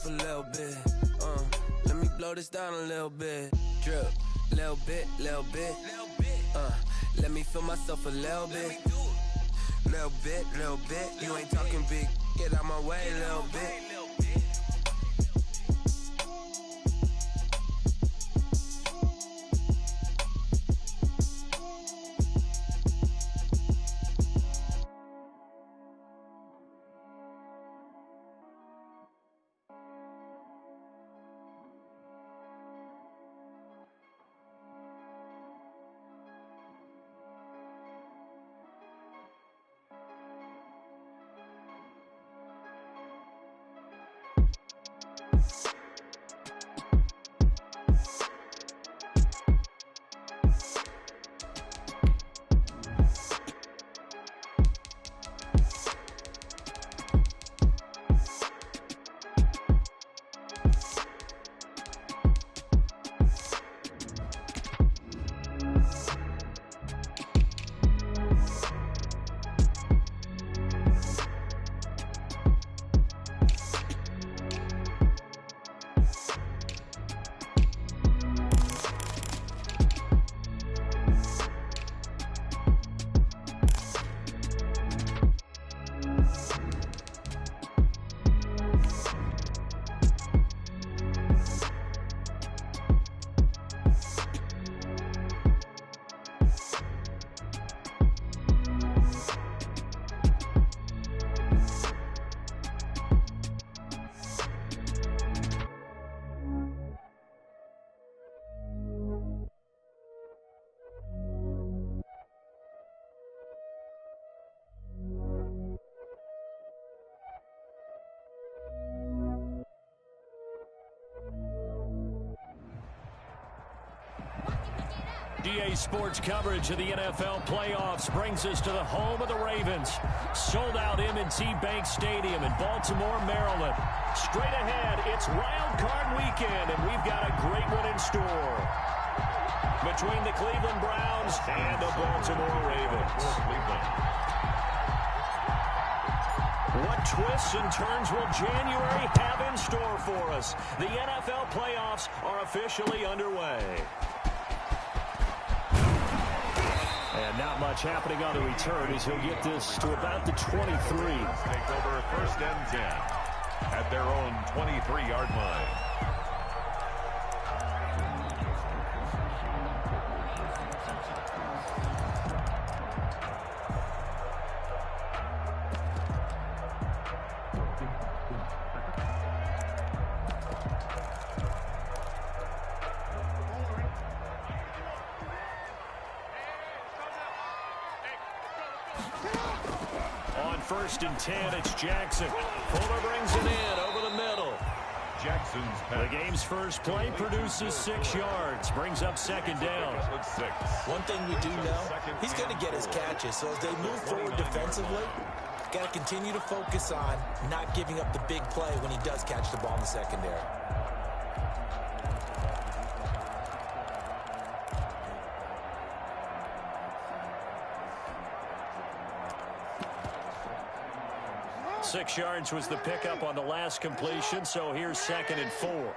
a little bit. Let me blow this down a little bit. Drip, little bit, little bit. Let me feel myself a little bit. Little bit, little bit. You ain't talking big. Get out my way, little bit. EA Sports coverage of the NFL playoffs brings us to the home of the Ravens. Sold out M&T Bank Stadium in Baltimore, Maryland. Straight ahead, it's Wild Card Weekend, and we've got a great one in store between the Cleveland Browns and the Baltimore Ravens. What twists and turns will January have in store for us? The NFL playoffs are officially underway. And not much happening on the return as he'll get this to about the 23. Take over 1st and 10 at their own 23-yard line. On 1st and 10, it's Jackson. Fuller brings it in over the middle. Jackson's pass. The game's first play produces 6 yards, brings up 2nd down. One thing we do know, he's going to get his catches. So as they move forward defensively, got to continue to focus on not giving up the big play when he does catch the ball in the secondary. Six yards was the pickup on the last completion, so here's 2nd and 4.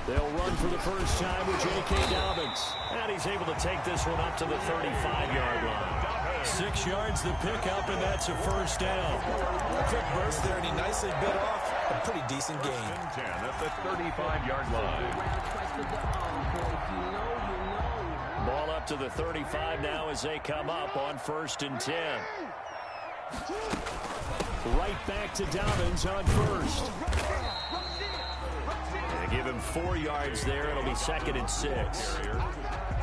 They'll run for the first time with J.K. Dobbins. And he's able to take this one up to the 35-yard line. 6 yards the pickup, and that's a 1st down. Quick burst there, and he nicely bit off a pretty decent gain. 10 at the 35-yard line. Ball up to the 35 now as they come up on 1st and 10. Right back to Dobbins on 1st. They give him 4 yards there. It'll be 2nd and 6.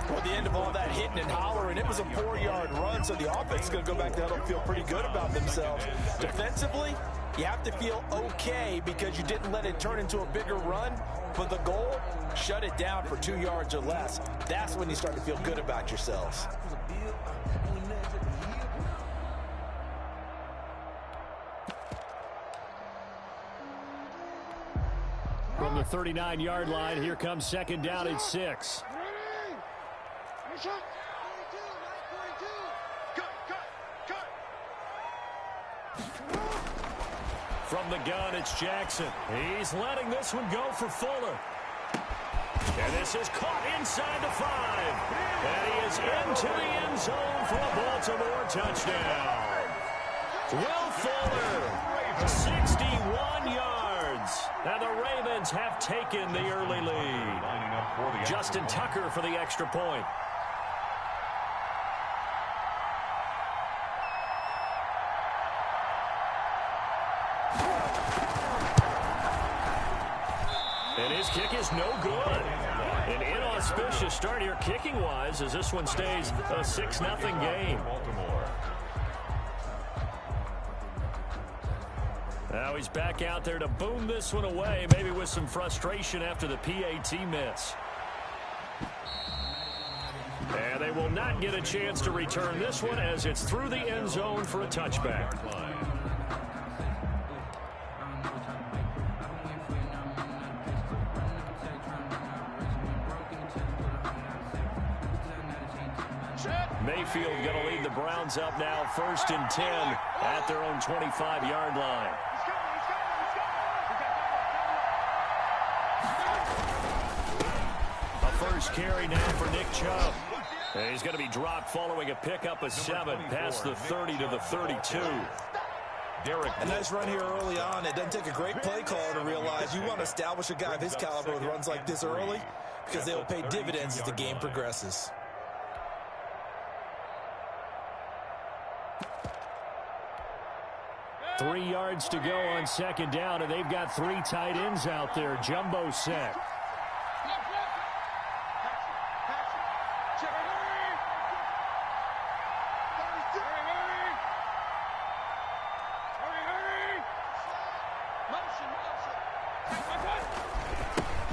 Well, at the end of all that hitting and hollering, it was a 4-yard run, so the offense is going to go back there and feel pretty good about themselves. Defensively, you have to feel okay because you didn't let it turn into a bigger run, but the goal, shut it down for 2 yards or less. That's when you start to feel good about yourselves. From the 39-yard line, here comes 2nd down and 6. From the gun, it's Jackson. He's letting this one go for Fuller. And this is caught inside the 5. And he is into the end zone for a Baltimore touchdown. Will Fuller, 61 yards. And the Ravens have taken the early lead. Justin Tucker for the extra point. And his kick is no good. An inauspicious start here kicking-wise as this one stays a 6-0 game. Now he's back out there to boom this one away, maybe with some frustration after the PAT miss. And they will not get a chance to return this one as it's through the end zone for a touchback. Mayfield going to lead the Browns up now, 1st and 10 at their own 25-yard line. A first carry now for Nick Chubb. And he's going to be dropped following a pickup of 7 past the 30 to the 32. A nice run here early on. It doesn't take a great play caller to realize you want to establish a guy of his caliber with runs like this early because they will pay dividends as the game progresses. Three yards to go on 2nd down, and they've got 3 tight ends out there. Jumbo set.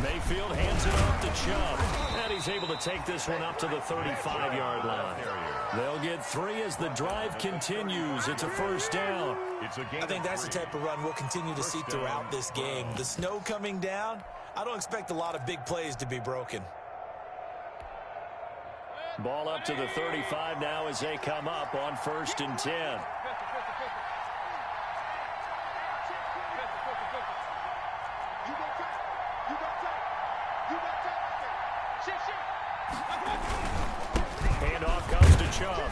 Mayfield hands it off to Chubb, and he's able to take this one up to the 35-yard line. They'll get 3 as the drive continues. It's a 1st down. I think that's the type of run we'll continue to see throughout this game. The snow coming down, I don't expect a lot of big plays to be broken. Ball up to the 35 now as they come up on 1st and 10. Handoff comes to Chubb.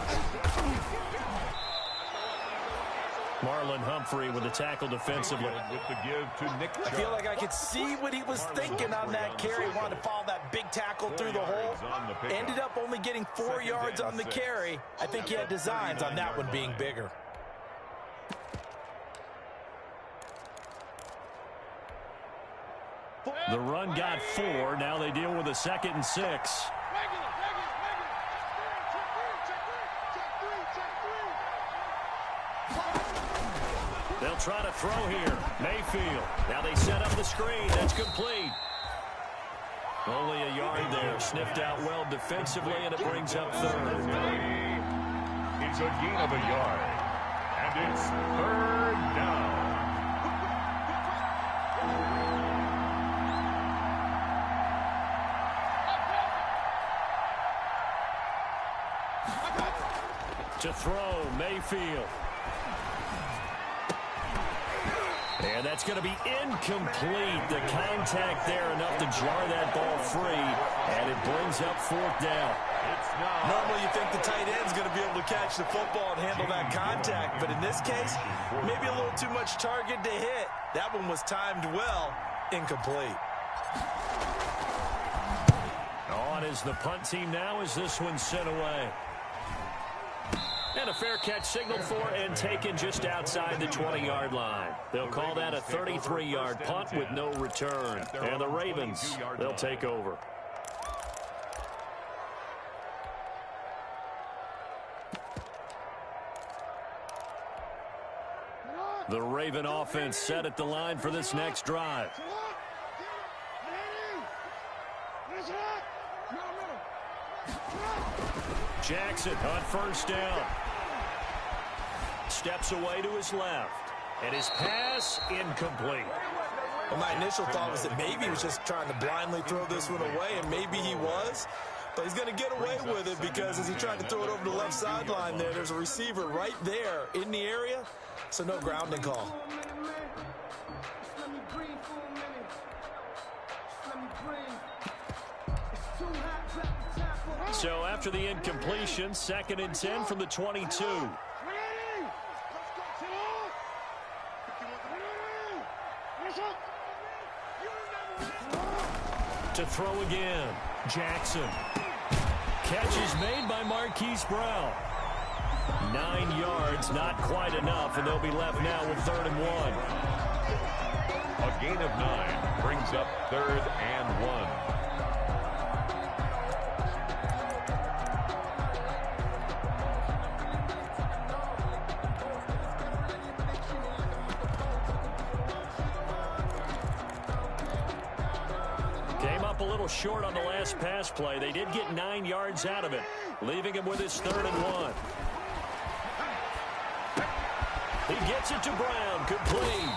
Marlon Humphrey with the tackle defensively. I feel like I could see what he was thinking on that carry. Wanted to follow that big tackle through the hole. Ended up only getting 4 yards on the carry. I think he had designs on that one being bigger. The run got 4. Now they deal with a 2nd and 6. They'll try to throw here. Mayfield. Now they set up the screen. That's complete. Only a yard there. Sniffed out well defensively, and it brings up 3rd. It's a gain of a yard. And it's 3rd down. To throw, Mayfield. And that's going to be incomplete. The contact there enough to jar that ball free. And it brings up 4th down. Normally you think the tight end's going to be able to catch the football and handle that contact. But in this case, maybe a little too much target to hit. That one was timed well. Incomplete. On is the punt team now as this one's sent away. And a fair catch signaled for and taken just outside the 20-yard line. They'll call that a 33-yard punt with no return. And the Ravens, they'll take over. The Raven offense set at the line for this next drive. Jackson on 1st down. Steps away to his left. And his pass incomplete. Well, my initial thought was that maybe he was just trying to blindly throw this one away, and maybe he was. But he's going to get away with it because as he tried to throw it over the left sideline there's a receiver right there in the area, so no grounding call. So after the incompletion, 2nd and 10 from the 22. To throw again, Jackson. Catch is made by Marquise Brown. 9 yards, not quite enough, and they'll be left now with 3rd and 1. A gain of 9 brings up 3rd and 1. A little short on the last pass play. They did get 9 yards out of it, leaving him with his 3rd and 1. He gets it to Brown, complete.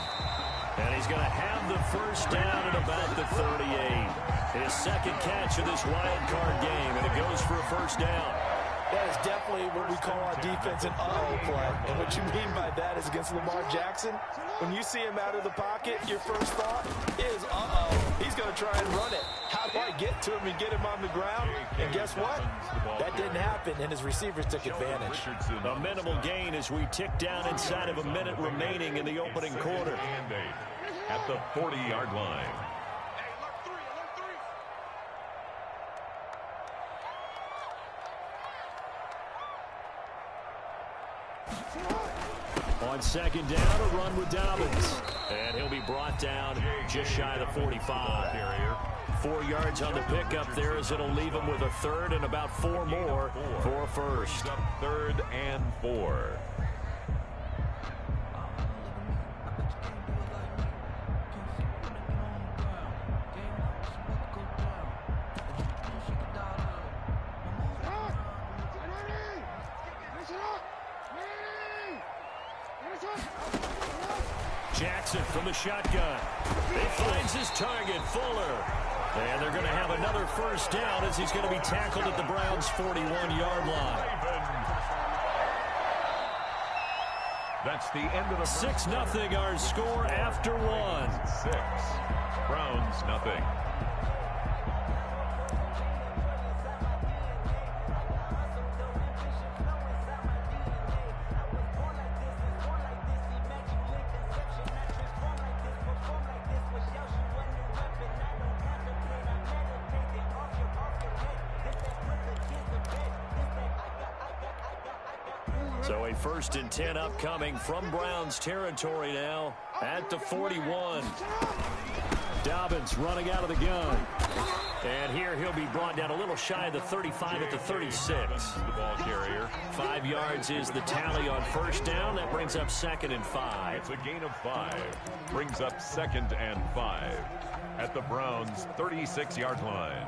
And he's going to have the first down at about the 38. His 2nd catch of this wild card game, and it goes for a first down. That is definitely what we call our defense an uh-oh play. And what you mean by that is against Lamar Jackson, when you see him out of the pocket, your first thought is, uh-oh, he's going to try and run it. How do I get to him and get him on the ground? And guess what? That didn't happen, and his receivers took advantage. A minimal gain as we tick down inside of a minute remaining in the opening quarter. At the 40-yard line. On 2nd down, a run with Dobbins. And he'll be brought down just shy of the 45. 4 yards on the pickup there as it'll leave him with a 3rd and about 4 more for a first. 3rd and 4. Jackson from the shotgun. He finds his target, Fuller. And they're going to have another first down as he's going to be tackled at the Browns' 41-yard line. That's the end of the 6-0 our score after 1. 6. Browns nothing. So a 1st and 10 upcoming from Browns territory now at the 41. Dobbins running out of the gun. And here he'll be brought down a little shy of the 35 at the 36. The ball carrier. 5 yards is the tally on first down. That brings up 2nd and 5. It's a gain of 5. Brings up 2nd and 5 at the Browns' 36-yard line.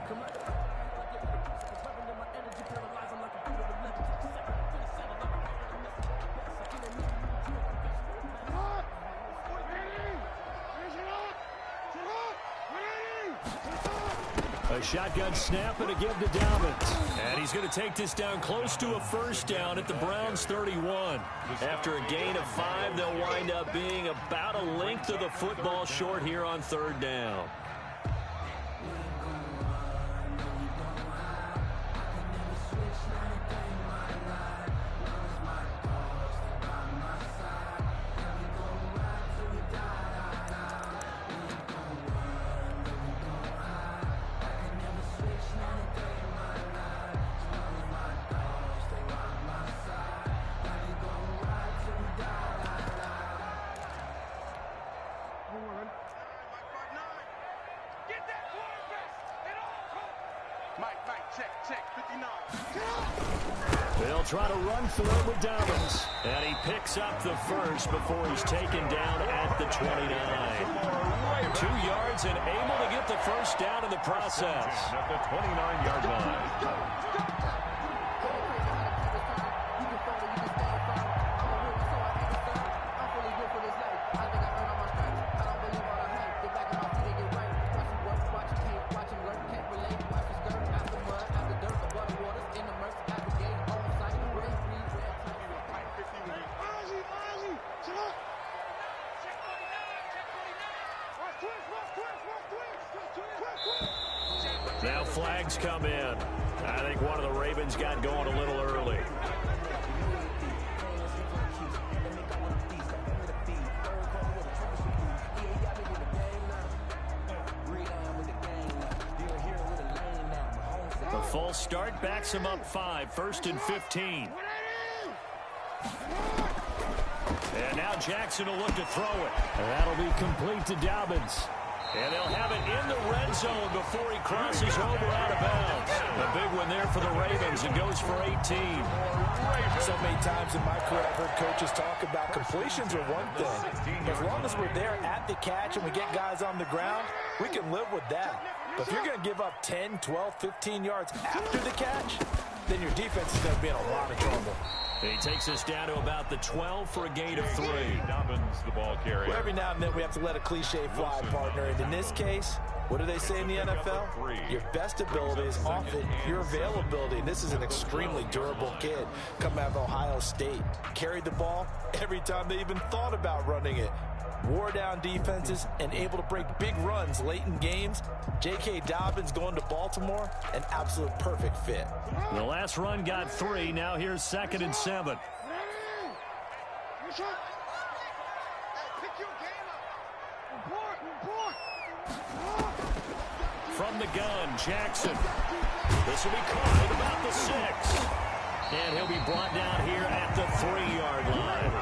A shotgun snap and a give to Dobbins. And he's going to take this down close to a first down at the Browns' 31. After a gain of 5, they'll wind up being about a length of the football short here on 3rd down. They'll try to run for it with Dobbins. And he picks up the first before he's taken down at the 29. 2 yards and able to get the first down in the process. At the 29-yard line. Now flags come in. I think one of the Ravens got going a little early. The false start backs him up 5, 1st and 15. And now Jackson will look to throw it. And that'll be complete to Dobbins. And they'll have it in the red zone before he crosses over out of bounds. A big one there for the Ravens. It goes for 18. So many times in my career, I've heard coaches talk about completions are one thing. As long as we're there at the catch and we get guys on the ground, we can live with that. But if you're going to give up 10, 12, 15 yards after the catch, then your defense is going to be in a lot of trouble. He takes us down to about the 12 for a gain of 3. Dobbins, the ball carrier. Well, every now and then we have to let a cliche fly, partner. And in this case, what do they say in the NFL? Your best ability is often your availability. And this is an extremely durable kid coming out of Ohio State. Carried the ball every time they even thought about running it. Wore down defenses and able to break big runs late in games. J.K. Dobbins going to Baltimore, an absolute perfect fit. The last run got 3. Now here's 2nd and 7. From the gun, Jackson. This will be caught at about the 6. And he'll be brought down here at the 3-yard line.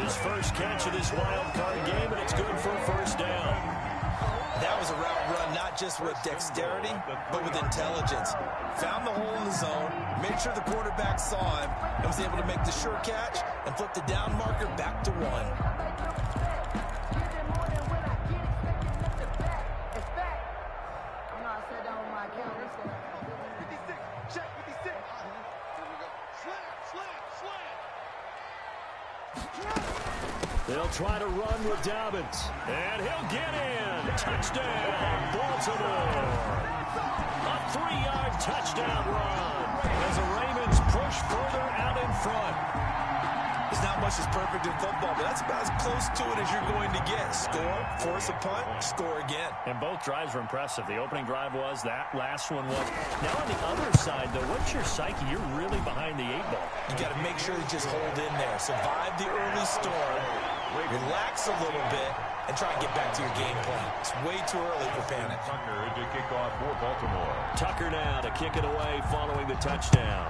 His first catch of this wild card game, and it's good for a 1st down. That was a route run not just with dexterity, but with intelligence. Found the hole in the zone, made sure the quarterback saw him, and was able to make the sure catch and flip the down marker back to 1. They'll try to run with Dobbins. And he'll get in. Touchdown, Baltimore. A 3-yard touchdown run as the Ravens push further out in front. There's not much that's perfect in football, but that's about as close to it as you're going to get. Score, force a punt, score again. And both drives were impressive. The opening drive was, that last one was. Now on the other side, though, what's your psyche? You're really behind the 8 ball. You got to make sure you just hold in there. Survive the early storm, relax a little bit, and try and get back to your game plan. It's way too early for panic. Tucker to kick off for Baltimore. Tucker now to kick it away following the touchdown.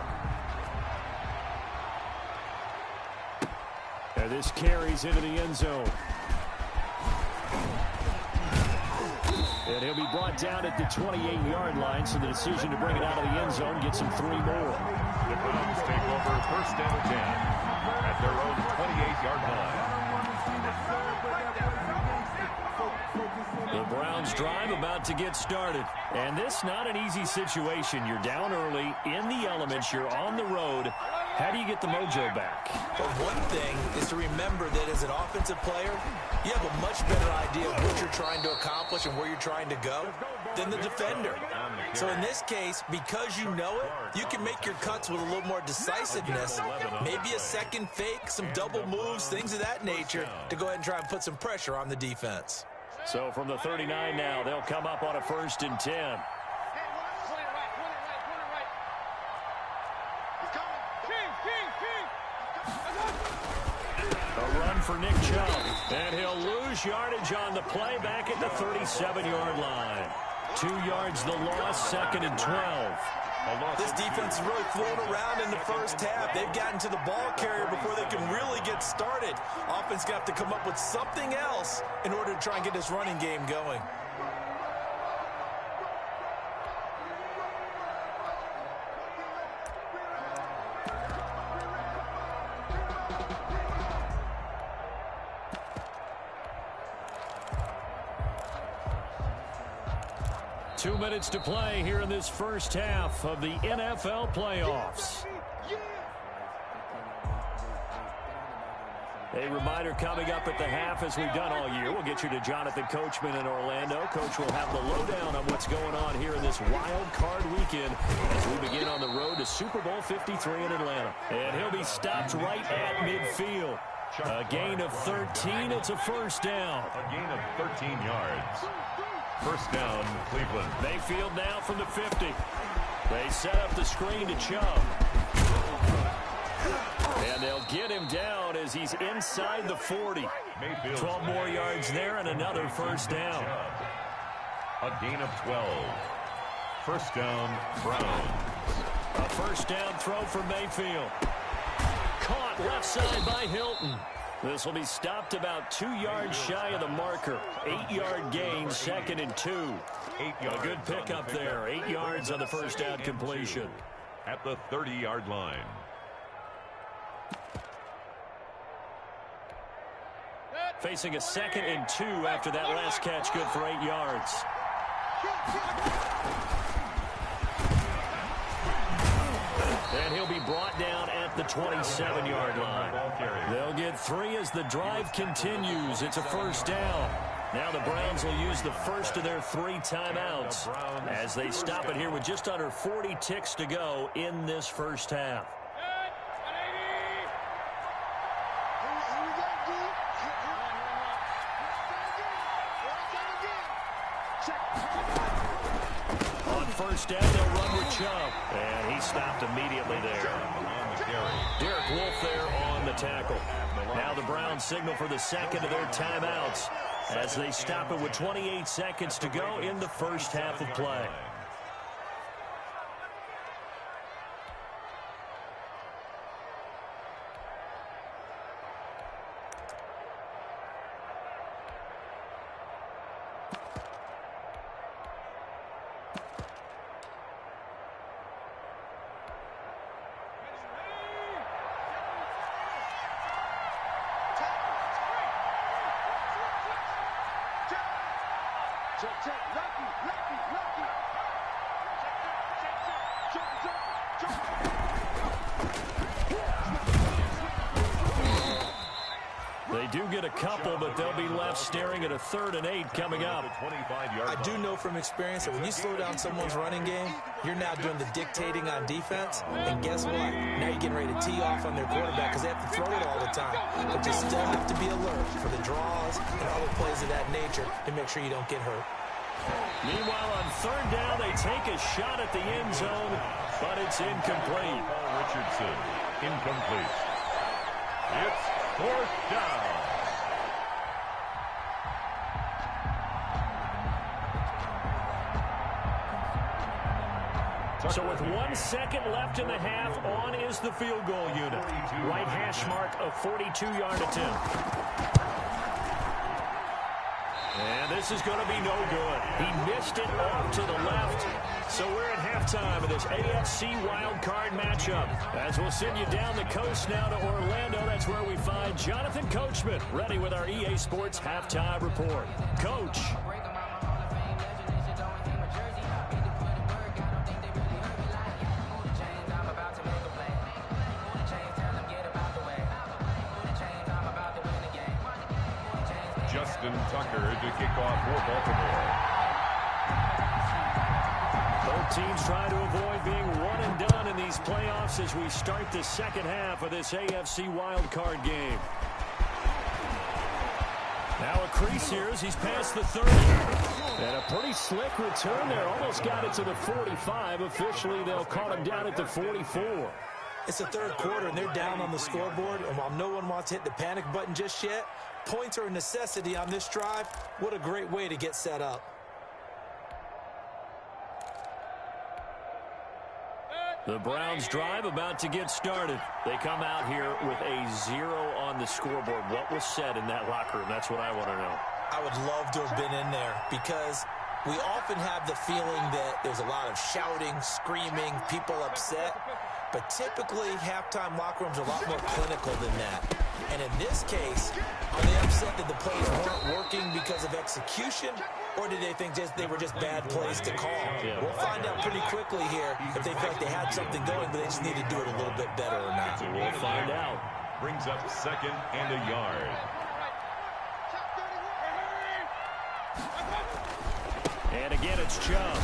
And this carries into the end zone. And he'll be brought down at the 28-yard line, so the decision to bring it out of the end zone gets him 3 more. The Browns take over 1st down and 10 at their own 28-yard line. The Browns drive about to get started. And this not an easy situation. You're down early, in the elements, you're on the road. How do you get the mojo back? But one thing is to remember that as an offensive player, you have a much better idea of what you're trying to accomplish and where you're trying to go than the defender. So in this case, because you know it, you can make your cuts with a little more decisiveness. Maybe a second fake, some double moves, things of that nature to go ahead and try and put some pressure on the defense. So from the 39 now, they'll come up on a 1st and 10. A run for Nick Chubb. And he'll lose yardage on the play back at the 37-yard line. 2 yards the loss, 2nd and 12. This defense is really flown around in the first half. They've gotten to the ball carrier before they can really get started. Offense got to come up with something else in order to try and get this running game going. Two minutes to play here in this first half of the NFL playoffs. A reminder coming up at the half, as we've done all year. We'll get you to Jonathan Coachman in Orlando. Coach will have the lowdown on what's going on here in this wild card weekend as we begin on the road to Super Bowl 53 in Atlanta. And he'll be stopped right at midfield. A gain of 13. It's a 1st down. A gain of 13 yards. First down, Cleveland. Mayfield now from the 50. They set up the screen to Chubb. And they'll get him down as he's inside the 40. Mayfield 12 more yards there and another first down. A gain of 12. First down, Browns. A first down throw for Mayfield. Caught left side by Hilton. This will be stopped about 2 yards shy of the marker. 8-yard gain, 2nd and 2. 8 yards. A good pickup there. 8 yards on the first down completion. At the 30-yard line. Facing a 2nd and 2 after that last catch, good for 8 yards. And he'll be brought down at the 27-yard line. They'll get 3 as the drive continues. It's a first down. Now the Browns will use the first of their 3 timeouts as they stop it here with just under 40 ticks to go in this first half. On first down, they'll run with Chubb. And he stopped immediately there. Derek Wolfe there on the tackle. Now the Browns signal for the second of their timeouts as they stop it with 28 seconds to go in the first half of play. They do get a couple, but they'll be left staring at a 3rd and 8 coming up. I do know from experience that when you slow down someone's running game, you're now doing the dictating on defense. And guess what? Now you're getting ready to tee off on their quarterback because they have to throw it all the time. But you still have to be alert for the draws and other plays of that nature to make sure you don't get hurt. Meanwhile, on 3rd down, they take a shot at the end zone, but it's incomplete. Richardson, incomplete. It's 4th down. So with 1 second left in the half, on is the field goal unit. Right hash mark, a 42-yard attempt. And this is going to be no good. He missed it off to the left. So we're at halftime of this AFC wildcard matchup. As we'll send you down the coast now to Orlando, that's where we find Jonathan Coachman ready with our EA Sports halftime report. Coach. Justin Tucker to kick off for Baltimore. Both teams try to avoid being one and done in these playoffs as we start the second half of this AFC wildcard game. Now a crease here as he's past the 30. And a pretty slick return there. Almost got it to the 45. Officially, they'll call him down at the 44. It's the 3rd quarter, and they're down on the scoreboard. And while no one wants to hit the panic button just yet, points are a necessity on this drive. What a great way to get set up. The Browns drive about to get started. They come out here with a 0 on the scoreboard. What was said in that locker room? That's what I want to know. I would love to have been in there because we often have the feeling that there's a lot of shouting, screaming, people upset. But typically, halftime locker rooms are a lot more clinical than that. And in this case, are they upset that the plays weren't working because of execution? Or did they think they were just bad plays to call? Yeah. We'll find out pretty quickly here if they feel like they had something going, but they just need to do it a little bit better or not. We'll find out. Brings up 2nd and a yard. And again, it's Chubb.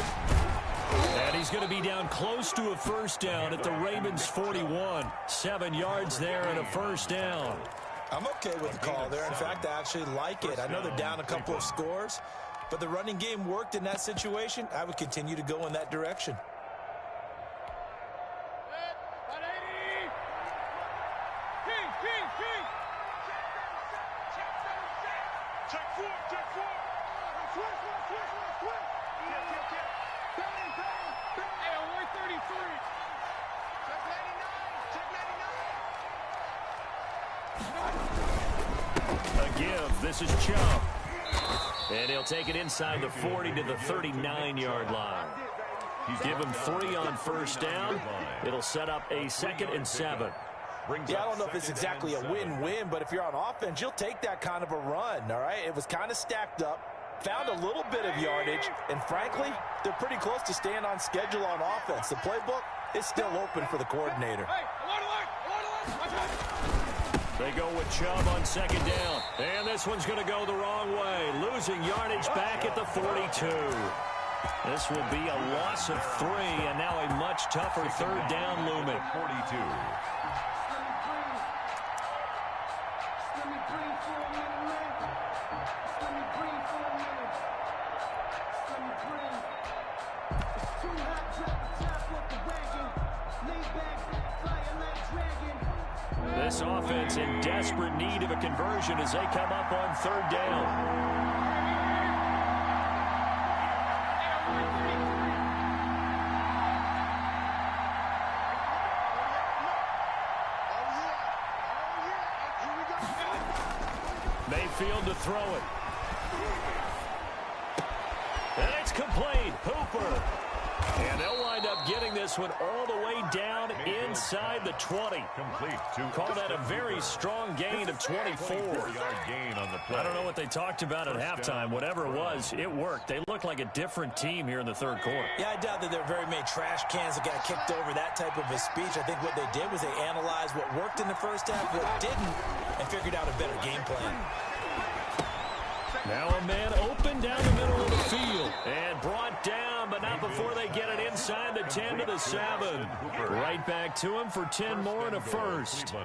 And he's going to be down close to a first down at the Ravens 41. 7 yards there and a first down. I'm okay with the call there. In fact, I actually like it. I know they're down a couple of scores, but the running game worked in that situation. I would continue to go in that direction. A give. This is Chubb. And he'll take it inside the 40 to the 39-yard line. Give him 3 on first down. It'll set up a 2nd and 7. Yeah, I don't know if it's exactly a win-win, but if you're on offense, you'll take that kind of a run, all right? It was kind of stacked up, found a little bit of yardage, and frankly, they're pretty close to staying on schedule on offense. The playbook is still open for the coordinator. They go with Chubb on 2nd down. And this one's going to go the wrong way. Losing yardage back at the 42. This will be a loss of 3, and now a much tougher 3rd down looming. 42. This offense in desperate need of a conversion as they come up on 3rd down. Mayfield to throw it. And it's complete. Hooper. And they'll wind up getting this one all the way down inside the 20. Complete. Call that a very strong gain of 24. Gain on the play. I don't know what they talked about at halftime. Whatever it was, it worked. They looked like a different team here in the 3rd quarter. Yeah, I doubt that there were very many trash cans that got kicked over that type of a speech. I think what they did was they analyzed what worked in the first half, what didn't, and figured out a better game plan. Now a man open down the middle of the field and brought down, but not before they get it inside the 10 to the 7. Right back to him for 10 more and a first.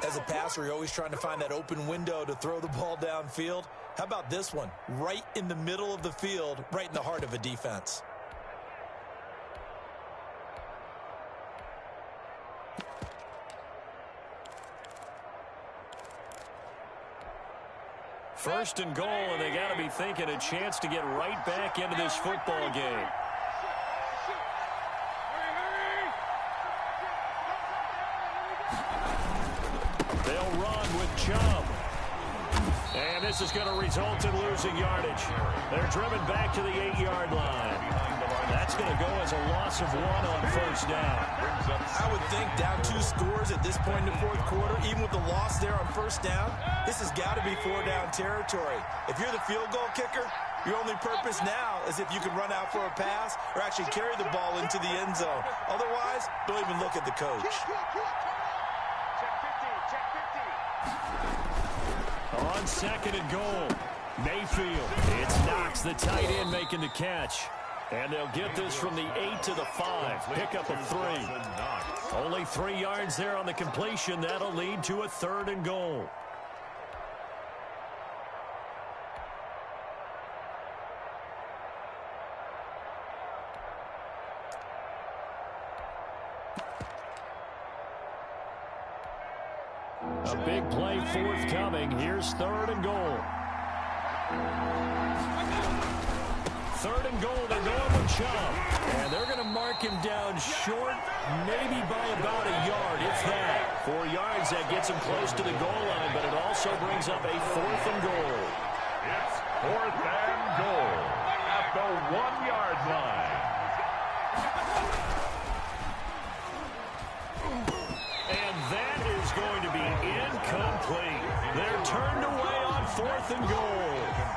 As a passer, you're always trying to find that open window to throw the ball downfield. How about this one? Right in the middle of the field, right in the heart of a defense. First and goal, and they got to be thinking a chance to get right back into this football game. They'll run with Chubb. And this is going to result in losing yardage. They're driven back to the 8-yard line. That's going to go as a loss of 1 on first down. I would think down 2 scores at this point in the 4th quarter, even with the loss there on first down, this has got to be 4-down territory. If you're the field goal kicker, your only purpose now is if you can run out for a pass or actually carry the ball into the end zone. Otherwise, don't even look at the coach. On 2nd and goal, Mayfield. It's Knox, the tight end, making the catch. And they'll get this from the 8 to the 5. Pick up a 3. Only 3 yards there on the completion. That'll lead to a 3rd and goal. A big play forthcoming. Here's 3rd and goal. 3rd and goal, they're going with Chubb. And they're going to mark him down short, maybe by about a yard, if that. 4 yards, that gets him close to the goal line, but it also brings up a 4th and goal. It's 4th and goal at the 1-yard line. And that is going to be incomplete. They're turned away on 4th and goal.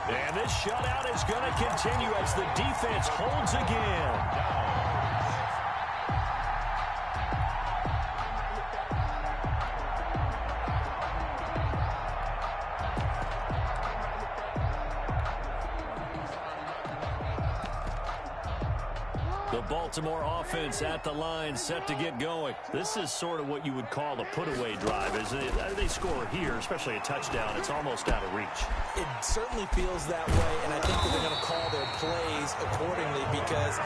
And this shutout is going to continue as the defense holds again. The Baltimore offense at the line, set to get going. This is sort of what you would call a put-away drive, isn't it? They score here, especially a touchdown. It's almost out of reach. It certainly feels that way, and I think that they're going to call their plays accordingly, because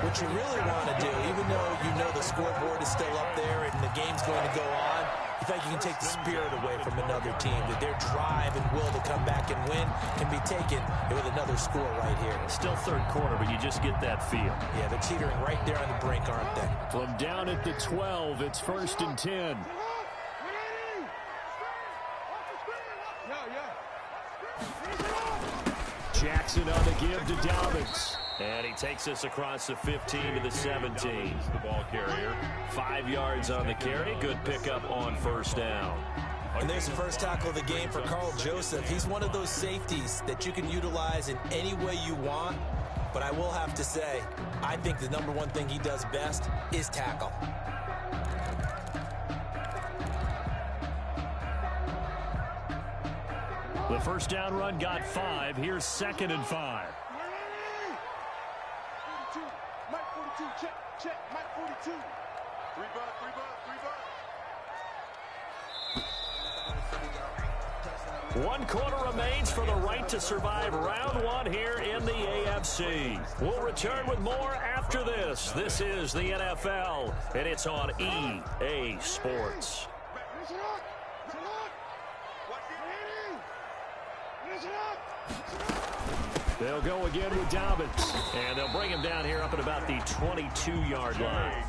what you really want to do, even though you know the scoreboard is still up there and the game's going to go on, you think you can take the spirit away from another team, that their drive and will to come back and win can be taken with another score right here. Still third quarter, but you just get that feel. Yeah, they're teetering right there on the brink, aren't they? From down at the 12, it's 1st and 10. Jackson on the give to Dobbins. And he takes us across the 15 to the 17. The ball carrier. 5 yards on the carry. Good pickup on first down. And there's the first tackle of the game for Carl Joseph. He's one of those safeties that you can utilize in any way you want. But I will have to say, I think the number one thing he does best is tackle. The first down run got 5. Here's 2nd and 5. Mike 42, check, Mike 42. 3 bucks. 1 quarter remains for the right to survive round 1 here in the AFC. We'll return with more after this. This is the NFL, and it's on EA Sports. They'll go again with Dobbins, and they'll bring him down here up at about the 22-yard line.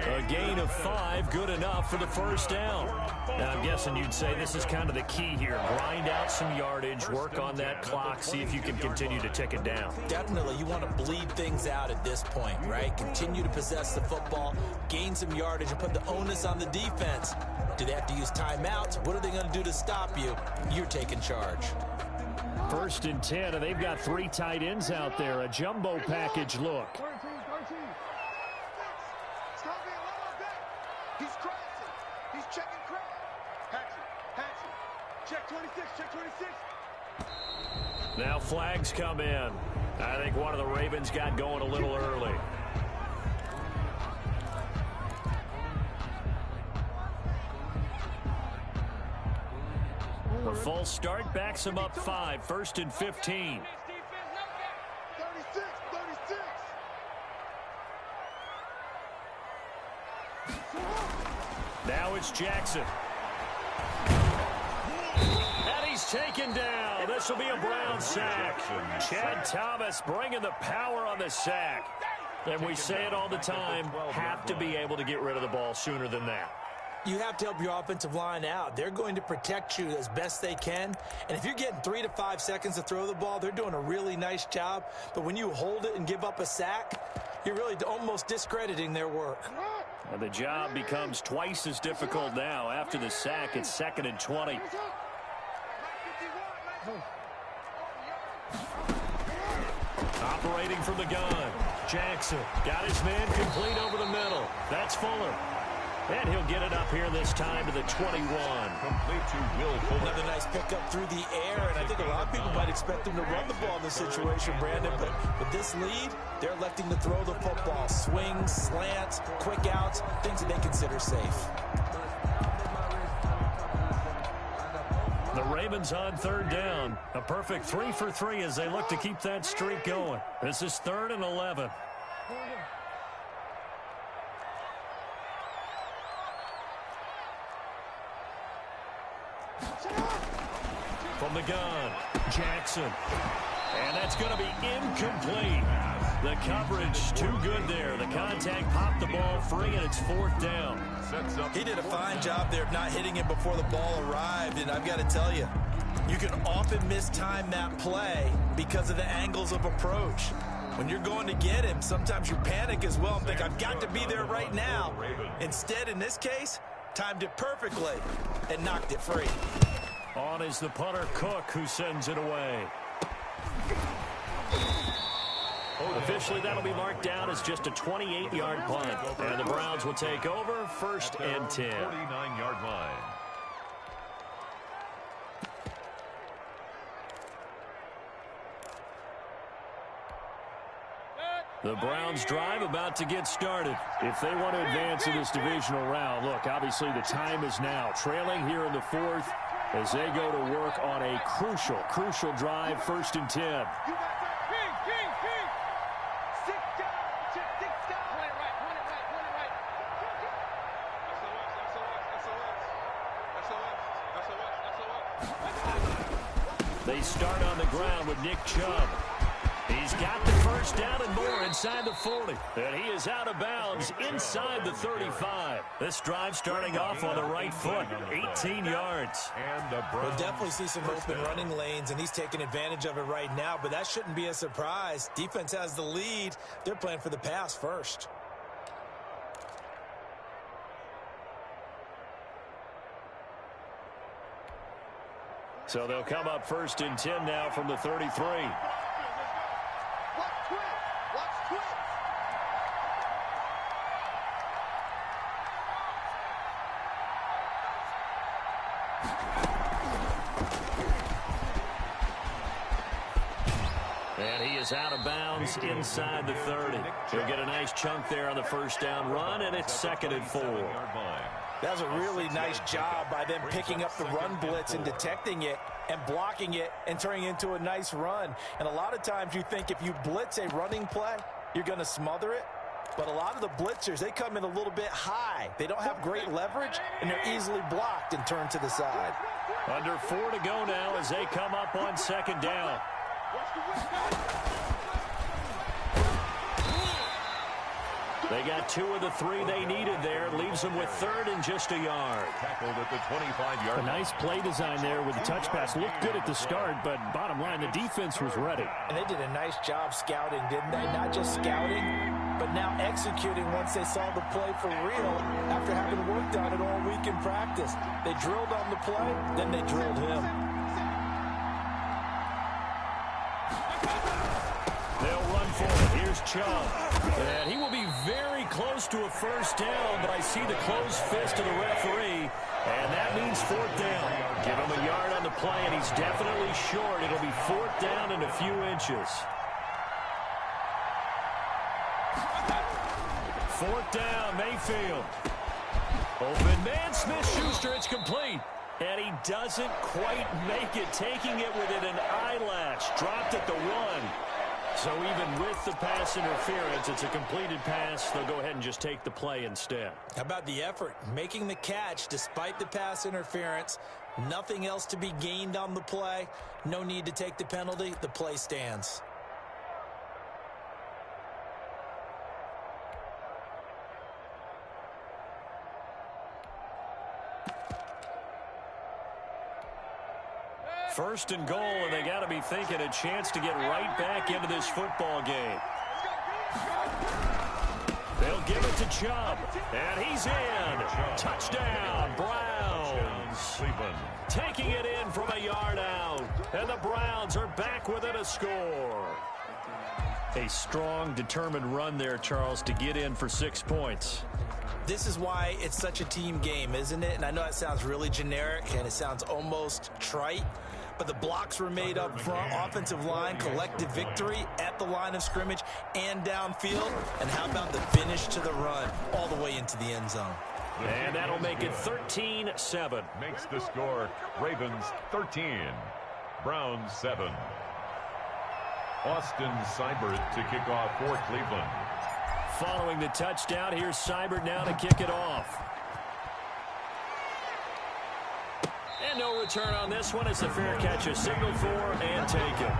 A gain of 5, good enough for the first down. Now, I'm guessing you'd say this is kind of the key here. Grind out some yardage, work on that clock, see if you can continue to tick it down. Definitely, you want to bleed things out at this point, right? Continue to possess the football, gain some yardage, and put the onus on the defense. Do they have to use timeouts? What are they going to do to stop you? You're taking charge. 1st and 10, and they've got 3 tight ends out there. A jumbo package look. 13. Stop being low on deck. He's crossing. He's checking cross. Hatchet. Check 26. Now flags come in. I think one of the Ravens got going a little early. The false start backs him up 5. 1st and 15. 36. Now it's Jackson. And he's taken down. This will be a Brown sack. Chad Thomas bringing the power on the sack. And we say it all the time, have to be able to get rid of the ball sooner than that. You have to help your offensive line out. They're going to protect you as best they can. And if you're getting 3 to 5 seconds to throw the ball, they're doing a really nice job. But when you hold it and give up a sack, you're really almost discrediting their work. And the job becomes twice as difficult now. After the sack, it's 2nd and 20. Operating from the gun. Jackson got his man complete over the middle. That's Fuller. And he'll get it up here this time to the 21. Complete to Will Fuller. Another nice pickup through the air, and I think a lot of people might expect him to run the ball in this situation, Brandon, but with this lead, they're electing to throw the football. Swings, slants, quick outs, things that they consider safe. The Ravens on 3rd down. A perfect 3 for 3 as they look to keep that streak going. This is 3rd and 11. From the gun, Jackson. And that's going to be incomplete. The coverage too good there. The contact popped the ball free, and it's 4th down. He did a fine job there of not hitting him before the ball arrived, and I've got to tell you, you can often mistime that play because of the angles of approach. When you're going to get him, sometimes you panic as well and think, I've got to be there right now. Instead, in this case, timed it perfectly and knocked it free. On is the punter, Cook, who sends it away. Officially, that'll be marked down as just a 28-yard punt. And the Browns will take over 1st and 10. 49-yard line. The Browns drive about to get started. If they want to advance in this divisional round, look, obviously the time is now. Trailing here in the fourth as they go to work on a crucial drive, 1st and 10. They start on the ground with Nick Chubb. He's got the first down and more inside the 40. And he is out of bounds inside the 35. This drive starting off on the right foot, 18 yards. We'll definitely see some open running lanes, and he's taking advantage of it right now, but that shouldn't be a surprise. Defense has the lead. They're playing for the pass first. So they'll come up 1st and 10 now from the 33. And he is out of bounds inside the 30. He'll get a nice chunk there on the 1st down run, and it's 2nd and 4. That was a really nice job by them picking up the run blitz and detecting it and blocking it and turning it into a nice run. And a lot of times you think if you blitz a running play, you're going to smother it. But a lot of the blitzers, they come in a little bit high. They don't have great leverage, and they're easily blocked and turned to the side. Under 4 to go now as they come up on 2nd down. They got 2 of the 3 they needed there. Leaves them with 3rd and just a yard. Tackled at the 25-yard. A nice play design there with the touch pass. Looked good at the start, but bottom line, the defense was ready. And they did a nice job scouting, didn't they? Not just scouting, but now executing once they saw the play for real after having worked on it all week in practice. They drilled on the play, then they drilled him. They'll run for it. Here's Chubb. And he will be very close to a 1st down, but I see the closed fist of the referee, and that means 4th down. Give him a yard on the play, and he's definitely short. It'll be 4th down and a few inches. 4th down, Mayfield. Open man, Smith-Schuster, it's complete. And he doesn't quite make it, taking it within an eyelash. Dropped at the 1. So even with the pass interference, it's a completed pass. They'll go ahead and just take the play instead. How about the effort? Making the catch despite the pass interference. Nothing else to be gained on the play. No need to take the penalty. The play stands. First and goal, and they got to be thinking a chance to get right back into this football game. They'll give it to Chubb, and he's in. Touchdown, Browns. Taking it in from a yard out, and the Browns are back within a score. A strong, determined run there, Charles, to get in for 6 points. This is why it's such a team game, isn't it? And I know it sounds really generic, and it sounds almost trite. But the blocks were made up front, offensive line, collective victory at the line of scrimmage and downfield. And how about the finish to the run all the way into the end zone? And that'll make it 13-7. Makes the score Ravens 13, Browns 7. Austin Seibert to kick off for Cleveland. Following the touchdown, here's Seibert now to kick it off. And no return on this one as the fair catch is signaled for and taken.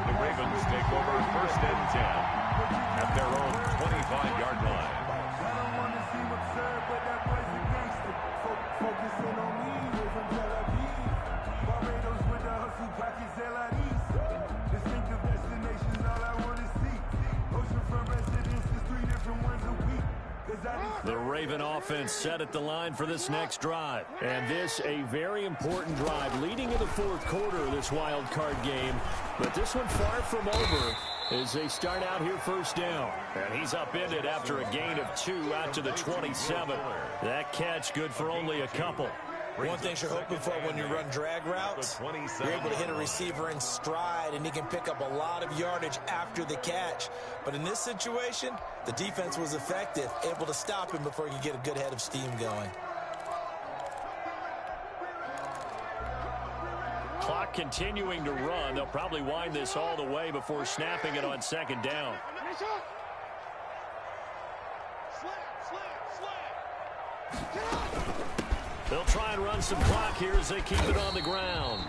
The Ravens take over 1st and 10 at their own 25-yard line. I don't want to seem absurd, but that boy's a gangster. Focusing on me, we're from Tel Aviv. Barbados with the hustle pockets, LIDs. Distinctive destinations, all I want to see. Oceanfront residences, 3 different ones a week. The Raven offense set at the line for this next drive. And this a very important drive leading in the 4th quarter of this wild card game. But this one far from over as they start out here 1st down. And he's upended after a gain of 2 out to the 27. That catch good for only a couple. One thing you're hoping for when you run drag routes, you're able to hit a receiver in stride, and he can pick up a lot of yardage after the catch. But in this situation, the defense was effective, able to stop him before he could get a good head of steam going. Clock continuing to run. They'll probably wind this all the way before snapping it on second down. They'll try and run some clock here as they keep it on the ground.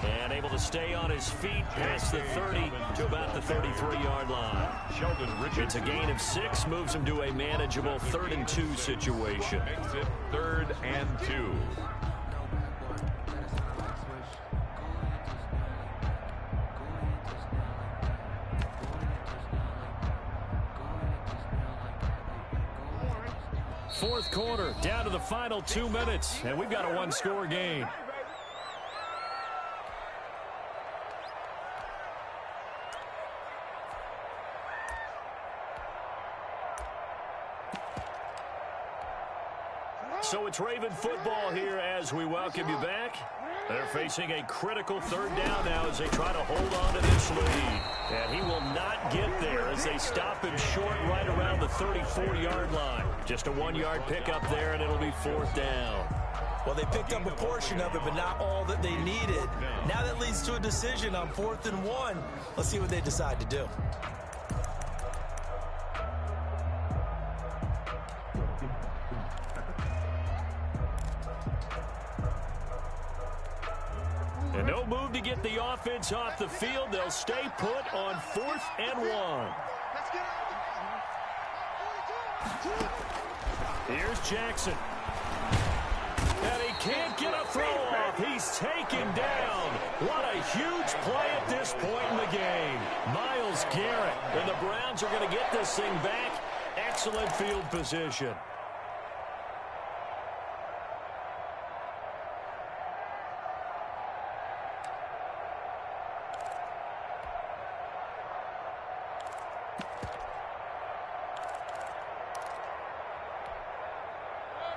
And able to stay on his feet past the 30 to about the 33-yard line. It's a gain of 6, moves him to a manageable 3rd and 2 situation. Makes it 3rd and 2. Fourth quarter, down to the final 2 minutes, and we've got a one-score game. So it's Raven football here as we welcome you back. They're facing a critical 3rd down now as they try to hold on to this lead. And he will not get there as they stop him short right around the 34-yard line. Just a 1-yard pickup there, and it'll be 4th down. Well, they picked up a portion of it, but not all that they needed. Now that leads to a decision on 4th and 1. Let's see what they decide to do. And no move to get the offense off the field. They'll stay put on 4th and 1. Here's Jackson. And he can't get a throw off. He's taken down. What a huge play at this point in the game. Myles Garrett. And the Browns are going to get this thing back. Excellent field position.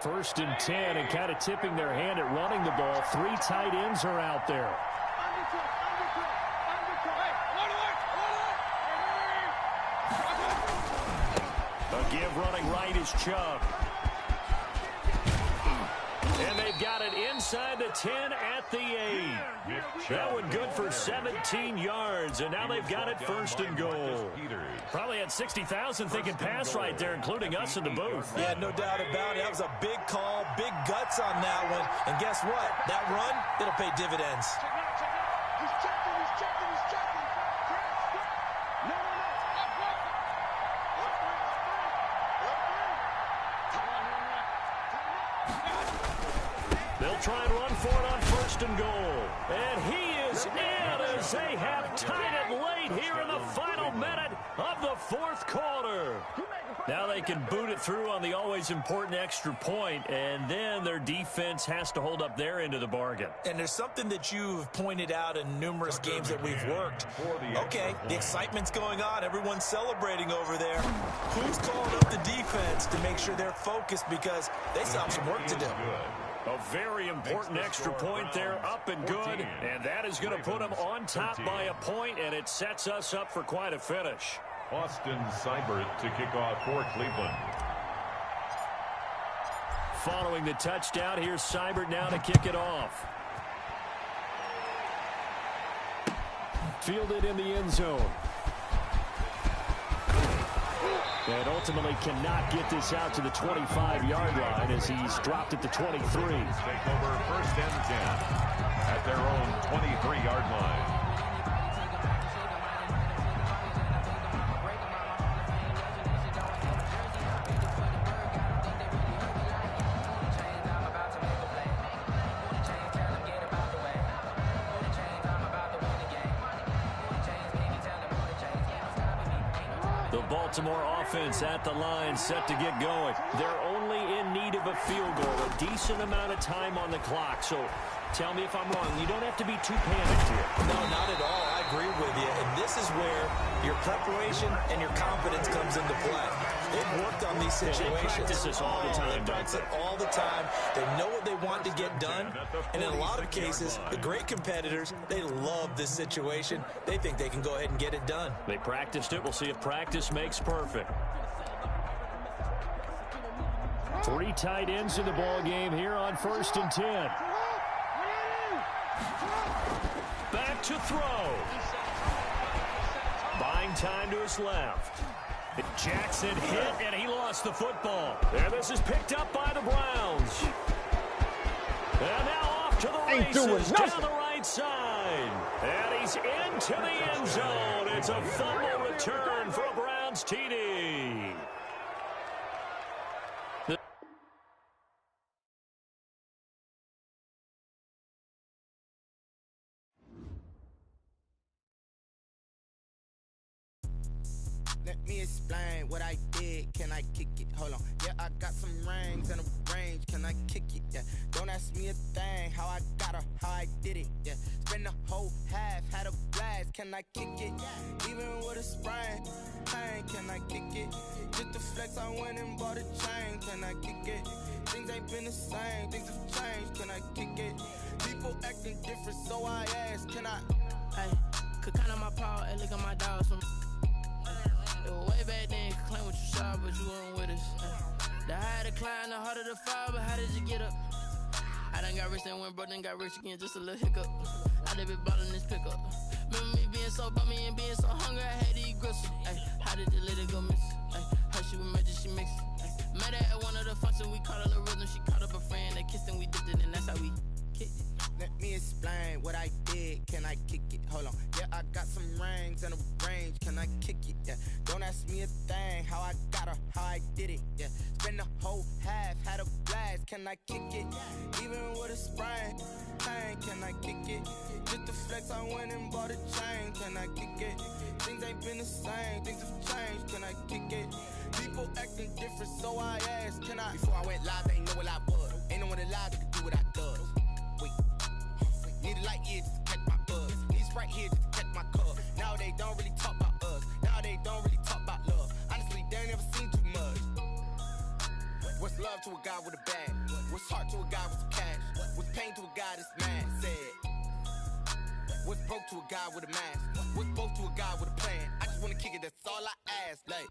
First and 10, and kind of tipping their hand at running the ball. 3 tight ends are out there. A give running right is Chubb. And they've got it inside the 10 at the 8. That one good for 17 yards, and now they've got it 1st and goal. Probably had 60,000 thinking pass right there, including us in the booth. Yeah, no doubt about it. That was a big call, big guts on that one. And guess what? That run, it'll pay dividends. They'll try and run for it on 1st and goal. And he is in as they have tied it late here in the final minute of the 4th quarter. Now they can boot it through on the always important extra point, and then their defense has to hold up their end of the bargain. And there's something that you've pointed out in numerous games that we've worked. Okay, the excitement's going on. Everyone's celebrating over there. Who's calling up the defense to make sure they're focused because they still have some work to do? A very important extra point there, up and good, and that is going to put them on top by a point, and it sets us up for quite a finish. Austin Seibert to kick off for Cleveland. Following the touchdown, here's Seibert now to kick it off. Fielded in the end zone. And ultimately cannot get this out to the 25-yard line as he's dropped at the 23. Take over 1st and 10 at their own 23-yard line. Baltimore offense at the line, set to get going. They're only in need of a field goal, a decent amount of time on the clock. So tell me if I'm wrong. You don't have to be too panicked here. No, not at all. I agree with you. And this is where your preparation and your confidence comes into play. They've worked on these situations. They practice this all the time. They practice it all the time. They know what they want to get done. And in a lot of cases, the great competitors, they love this situation. They think they can go ahead and get it done. They practiced it. We'll see if practice makes perfect. 3 tight ends in the ball game here on 1st and 10. Back to throw. Buying time to his left. Jackson hit, and he lost the football. And this is picked up by the Browns. And now off to the races down the right side. And he's into the end zone. It's a fumble return for a Browns TD. Let me explain what I did. Can I kick it? Hold on. Yeah, I got some rings and a range. Can I kick it? Yeah. Don't ask me a thing. How I got her, how I did it. Yeah. Spend the whole half, had a blast. Can I kick it? Even with a sprain. Pain, can I kick it? Just the flex, I went and bought a chain. Can I kick it? Things ain't been the same. Things have changed. Can I kick it? People acting different, so I ask. Can I? Hey, could count on my paw and look at my dogs from. It was way back then, could claim what you saw, but you weren't with us. The higher the climb, the harder the fall, but how did you get up? I done got rich and went broke, then got rich again, just a little hiccup. I done been ballin' this pickup. Remember me being so bummy and being so hungry, I had to eat gristle. Ay, how did the lady go miss? Ay, her she was magic, she mixed. Met her at one of the functions, we caught a little rhythm, she caught up a friend, they kissed and we dipped it, and that's how we kicked it. Let me explain what I did. Can I kick it? Hold on. Yeah, I got some rings and a range. Can I kick it? Yeah. Don't ask me a thing. How I got her, how I did it. Yeah. Spend the whole half, had a blast. Can I kick it? Even with a sprain. Pain, can I kick it? Just the flex, I went and bought a chain. Can I kick it? Things ain't been the same. Things have changed. Can I kick it? People acting different, so I asked. Can I? Before I went live, they ain't know what I was. Ain't no one alive that could do what I does. Wait. Need a light here just to catch my buzz. Need Sprite here just to catch my cup. Now they don't really talk about us. Now they don't really talk about love. Honestly, they ain't never seen too much. What's love to a guy with a bag? What's heart to a guy with some cash? What's pain to a guy that's mad? Said. What's broke to a guy with a mask? What's broke to a guy with a plan? I just wanna kick it, that's all I ask. Like,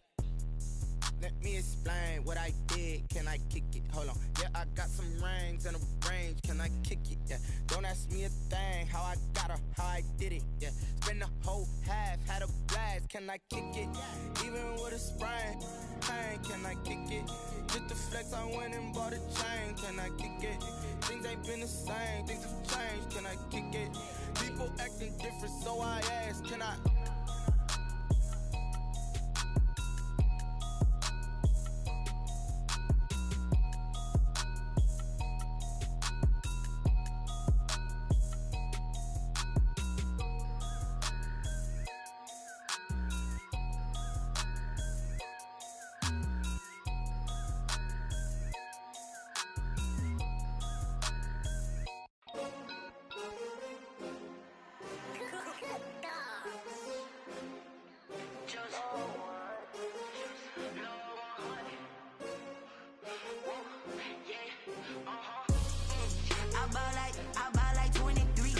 let me explain what I did. Can I kick it? Hold on. Yeah, I got some rings and a range. Can I kick it? Yeah. Don't ask me a thing. How I got her, how I did it. Yeah. Spend the whole half, had a blast. Can I kick it? Even with a sprain. Pain, can I kick it? Just the flex, I went and bought a chain. Can I kick it? Things ain't been the same. Things have changed. Can I kick it? People acting different, so I ask. Can I? I buy like 23.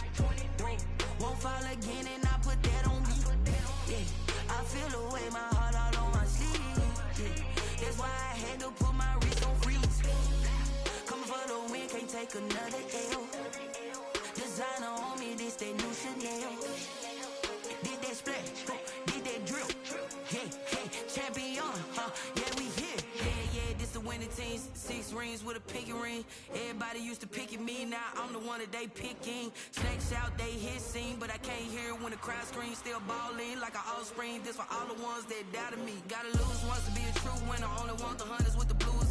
Won't fall again and I put that on me. Yeah, I feel the way, my heart all on my sleeve. Yeah, that's why I had to put my wrist on freeze. Coming for the win, can't take another L. Designer on me, this that new Chanel. Did that splash, did that drip. Hey, champion, yeah, we here. Yeah, this the winning team. 6 rings with a pinky ring. Everybody used to picking me, now I'm the one that they picking. Snakes out, they hissing, but I can't hear when the crowd screams. Still balling like an offspring. This for all the ones that doubted me. Gotta lose once to be a true winner. Only want the hunters with the blues